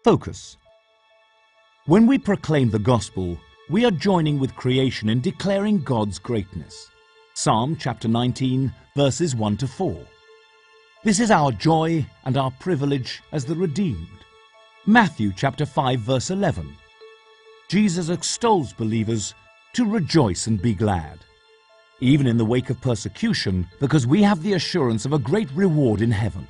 Focus. When we proclaim the gospel, we are joining with creation in declaring God's greatness. Psalm chapter 19, verses 1 to 4. This is our joy and our privilege as the redeemed. Matthew chapter 5, verse 11. Jesus extols believers to rejoice and be glad, even in the wake of persecution, because we have the assurance of a great reward in heaven.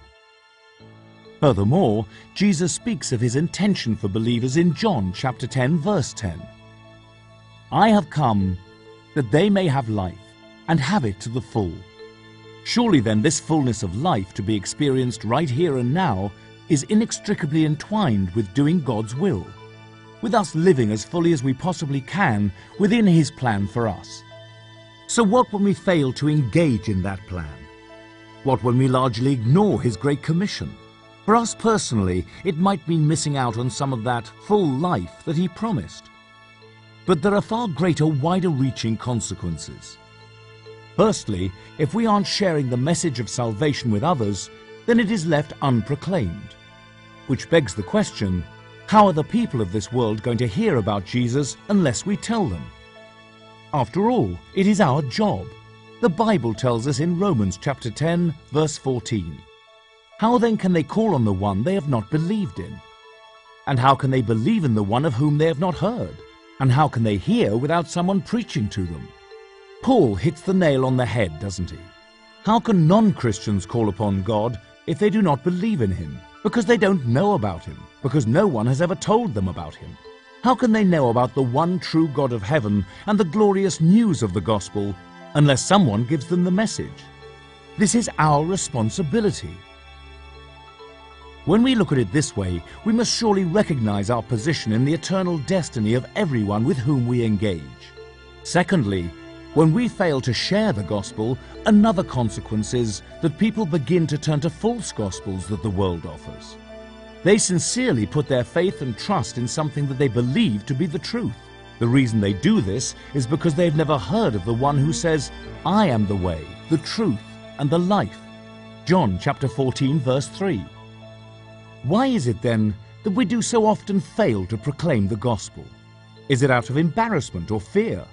Furthermore, Jesus speaks of his intention for believers in John chapter 10, verse 10. I have come that they may have life and have it to the full. Surely then this fullness of life to be experienced right here and now is inextricably entwined with doing God's will, with us living as fully as we possibly can within his plan for us. So what when we fail to engage in that plan? What when we largely ignore his great commission? For us personally, it might mean missing out on some of that full life that he promised. But there are far greater, wider-reaching consequences. Firstly, if we aren't sharing the message of salvation with others, then it is left unproclaimed. Which begs the question, how are the people of this world going to hear about Jesus unless we tell them? After all, it is our job. The Bible tells us in Romans chapter 10, verse 14. How then can they call on the one they have not believed in? And how can they believe in the one of whom they have not heard? And how can they hear without someone preaching to them? Paul hits the nail on the head, doesn't he? How can non-Christians call upon God if they do not believe in him? Because they don't know about him, because no one has ever told them about him. How can they know about the one true God of heaven and the glorious news of the gospel unless someone gives them the message? This is our responsibility. When we look at it this way, we must surely recognize our position in the eternal destiny of everyone with whom we engage. Secondly, when we fail to share the gospel, another consequence is that people begin to turn to false gospels that the world offers. They sincerely put their faith and trust in something that they believe to be the truth. The reason they do this is because they've never heard of the one who says, I am the way, the truth, and the life. John chapter 14, verse 3. Why is it then that we do so often fail to proclaim the gospel? Is it out of embarrassment or fear?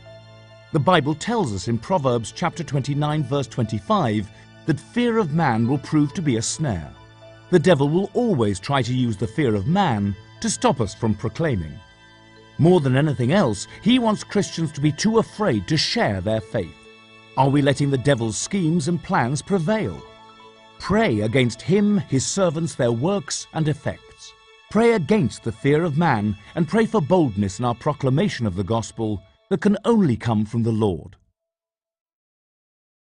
The Bible tells us in Proverbs chapter 29, verse 25, that fear of man will prove to be a snare. The devil will always try to use the fear of man to stop us from proclaiming. More than anything else, he wants Christians to be too afraid to share their faith. Are we letting the devil's schemes and plans prevail? Pray against him, his servants, their works and effects. Pray against the fear of man and pray for boldness in our proclamation of the gospel that can only come from the Lord.